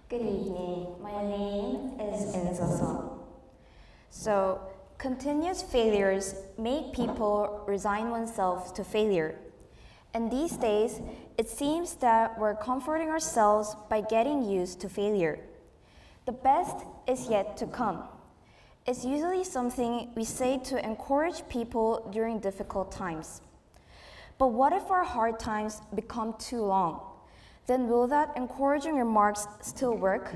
Good evening. My name is Inseo. So, continuous failures make people resign oneself to failure. And these days, it seems that we're comforting ourselves by getting used to failure. The best is yet to come. It's usually something we say to encourage people during difficult times. But what if our hard times become too long? Then will that encouraging remarks still work?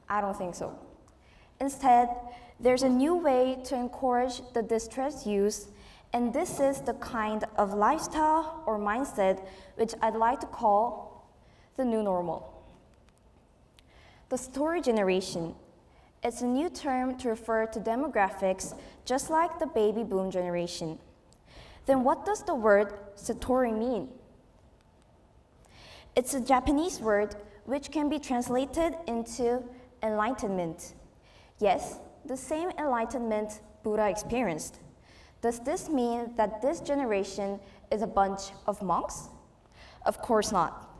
I don't think so. Instead, there's a new way to encourage the distressed youth, and this is the kind of lifestyle or mindset which I'd like to call the new normal. The story generation. It's a new term to refer to demographics just like the baby boom generation. Then what does the word satori mean? It's a Japanese word which can be translated into enlightenment. Yes, the same enlightenment Buddha experienced. Does this mean that this generation is a bunch of monks? Of course not.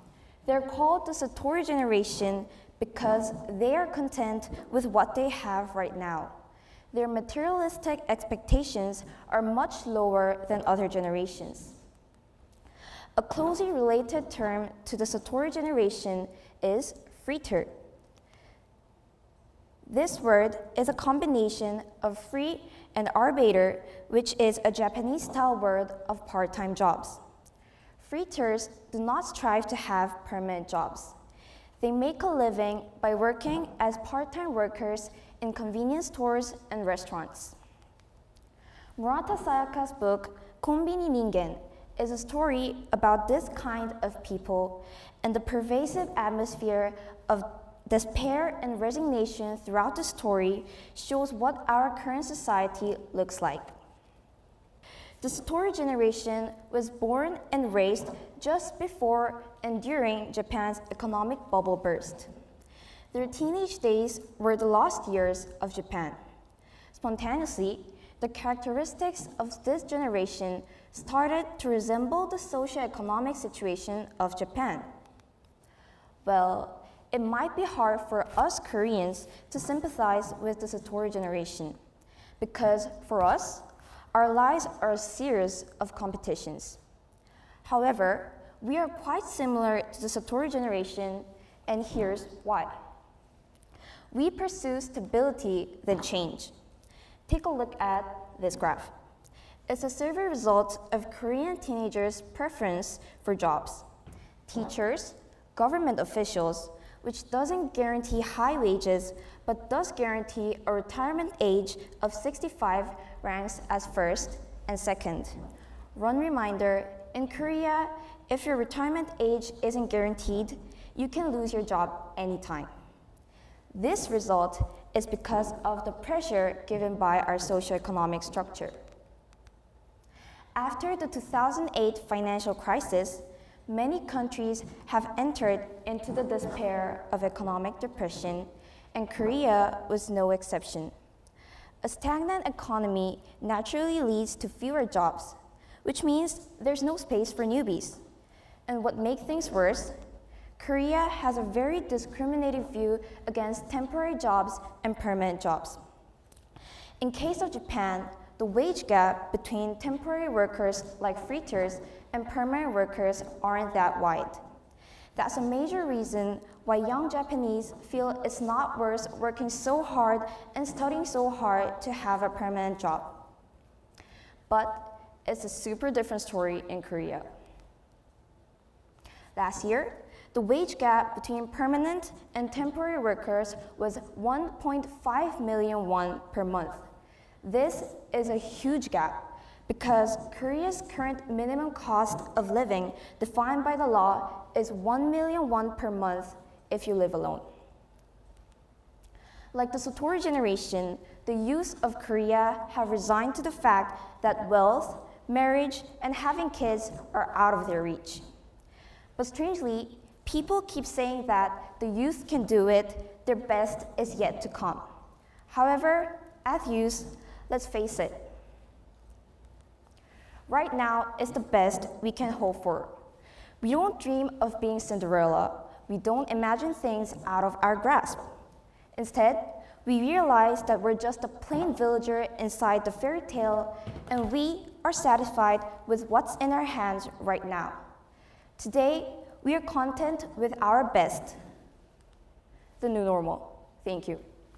They're called the Satori generation because they are content with what they have right now. Their materialistic expectations are much lower than other generations. A closely related term to the Satori generation is Freeter. This word is a combination of free and Arbeiter, which is a Japanese-style word of part-time jobs. Freeters do not strive to have permanent jobs. They make a living by working as part-time workers in convenience stores and restaurants. Murata Sayaka's book, Konbini Ningen, is a story about this kind of people and the pervasive atmosphere of despair and resignation throughout the story shows what our current society looks like. The Satori generation was born and raised just before and during Japan's economic bubble burst. Their teenage days were the lost years of Japan. Spontaneously, the characteristics of this generation started to resemble the socio-economic situation of Japan. Well, it might be hard for us Koreans to sympathize with the Satori generation because for us, our lives are a series of competitions. However, we are quite similar to the Satori generation, and here's why. We pursue stability than change. Take a look at this graph. It's a survey result of Korean teenagers' preference for jobs. Teachers, government officials, which doesn't guarantee high wages but does guarantee a retirement age of 65 ranks as first and second. One reminder, in Korea, if your retirement age isn't guaranteed, you can lose your job anytime. This result is because of the pressure given by our socioeconomic structure. After the 2008 financial crisis, many countries have entered into the despair of economic depression, and Korea was no exception. A stagnant economy naturally leads to fewer jobs, which means there's no space for newbies. And what makes things worse, Korea has a very discriminating view against temporary jobs and permanent jobs. In case of Japan, the wage gap between temporary workers like freeters and permanent workers aren't that wide. That's a major reason why young Japanese feel it's not worth working so hard and studying so hard to have a permanent job. But it's a super different story in Korea. Last year, the wage gap between permanent and temporary workers was 1.5 million won per month. This is a huge gap because Korea's current minimum cost of living defined by the law is 1 million won per month if you live alone. Like the Satori generation, the youth of Korea have resigned to the fact that wealth, marriage, and having kids are out of their reach. But strangely, people keep saying that the youth can do it, their best is yet to come. However, as youth, let's face it. Right now is the best we can hope for. We don't dream of being Cinderella. we don't imagine things out of our grasp. Instead, we realize that we're just a plain villager inside the fairy tale, and we are satisfied with what's in our hands right now. Today, we are content with our best, the new normal. Thank you.